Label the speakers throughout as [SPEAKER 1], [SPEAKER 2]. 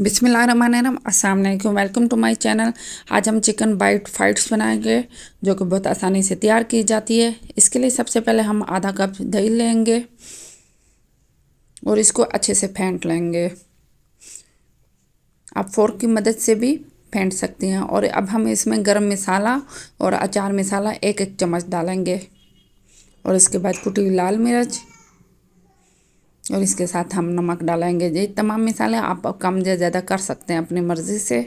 [SPEAKER 1] बिस्मिल्लाहिर्रहमानिर्रहीम, अस्सलाम वालेकुम। Welcome to my channel. आज हम चिकन बाइट फाइट्स बनाएंगे जो कि बहुत आसानी से तैयार की जाती है। इसके लिए सबसे पहले हम आधा कप दही लेंगे और इसको अच्छे से फेंट लेंगे। आप फोर्क की मदद से भी फेंट सकती हैं। और अब हम इसमें गरम मसाला और अचार मसाला एक एक चम्मच डालेंगे और इसके बाद कुटी हुई लाल मिर्च और इसके साथ हम नमक डालेंगे। ये तमाम मसाले आप कम या ज़्यादा कर सकते हैं अपनी मर्ज़ी से।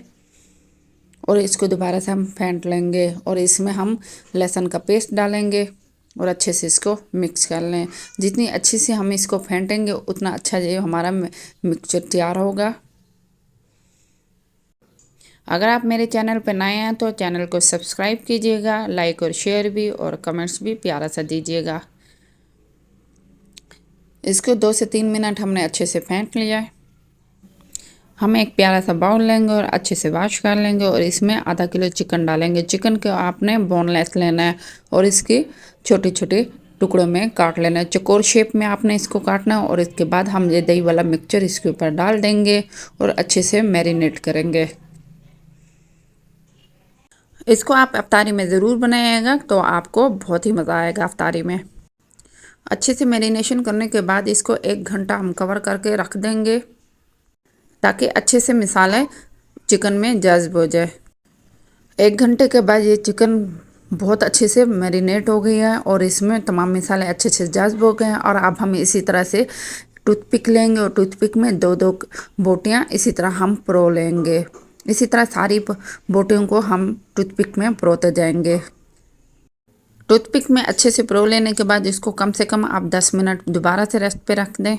[SPEAKER 1] और इसको दोबारा से हम फेंट लेंगे और इसमें हम लहसुन का पेस्ट डालेंगे और अच्छे से इसको मिक्स कर लें। जितनी अच्छी से हम इसको फेंटेंगे उतना अच्छा ये हमारा मिक्सचर तैयार होगा। अगर आप मेरे चैनल पर नए हैं तो चैनल को सब्सक्राइब कीजिएगा, लाइक और शेयर भी और कमेंट्स भी प्यारा सा दीजिएगा। इसको 2 से 3 मिनट हमने अच्छे से फेंट लिया है। हम एक प्यारा सा बाउल लेंगे और अच्छे से वॉश कर लेंगे और इसमें आधा किलो चिकन डालेंगे। चिकन को आपने बोनलेस लेना है और इसके छोटे छोटे टुकड़ों में काट लेना है। चौकोर शेप में आपने इसको काटना है और इसके बाद हम ये दही वाला मिक्सचर इसके ऊपर डाल देंगे और अच्छे से मैरिनेट करेंगे। इसको आप अफ्तारी में ज़रूर बनाइएगा तो आपको बहुत ही मज़ा आएगा अफ्तारी में। अच्छे से मैरिनेशन करने के बाद इसको 1 घंटा हम कवर करके रख देंगे ताकि अच्छे से मसाले चिकन में जज्ब हो जाए। 1 घंटे के बाद ये चिकन बहुत अच्छे से मैरिनेट हो गई है और इसमें तमाम मसाले अच्छे से जज्ब हो गए हैं। और अब हम इसी तरह से टूथपिक लेंगे और टूथपिक में 2-2 बोटियाँ इसी तरह हम परो लेंगे। इसी तरह सारी बोटियों को हम टूथपिक में परोते जाएंगे। टूथपिक में अच्छे से परो लेने के बाद इसको कम से कम आप 10 मिनट दोबारा से रेस्ट पे रख दें।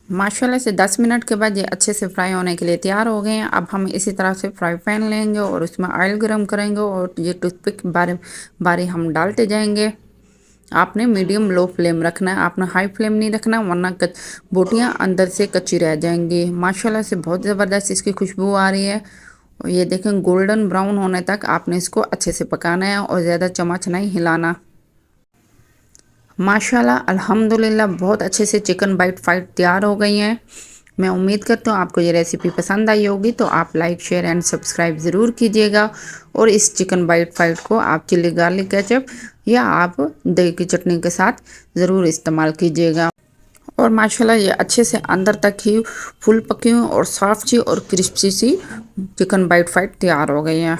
[SPEAKER 1] माशाल्लाह से 10 मिनट के बाद ये अच्छे से फ्राई होने के लिए तैयार हो गए हैं। अब हम इसी तरह से फ्राई पैन लेंगे और उसमें ऑयल गरम करेंगे और ये टूथपिक बारी बारी हम डालते जाएंगे। आपने मीडियम लो फ्लेम रखना है, आपने हाई फ्लेम नहीं रखना वरना बोटियाँ अंदर से कच्ची रह जाएंगी। माशाल्लाह से बहुत ज़बरदस्त इसकी खुशबू आ रही है। और ये देखें गोल्डन ब्राउन होने तक आपने इसको अच्छे से पकाना है और ज़्यादा चम्मच नहीं हिलाना। माशाल्लाह अल्हम्दुलिल्लाह बहुत अच्छे से चिकन बाइट फाइट तैयार हो गई हैं। मैं उम्मीद करता हूँ आपको ये रेसिपी पसंद आई होगी तो आप लाइक शेयर एंड सब्सक्राइब ज़रूर कीजिएगा। और इस चिकन बाइट फाइट को आप चिली गार्लिक केचप या आप दही की चटनी के साथ ज़रूर इस्तेमाल कीजिएगा। और माशाल्लाह ये अच्छे से अंदर तक ही फुल पकी हुई और सॉफ्ट सी और क्रिस्पी सी चिकन बाइट फाइट तैयार हो गई है।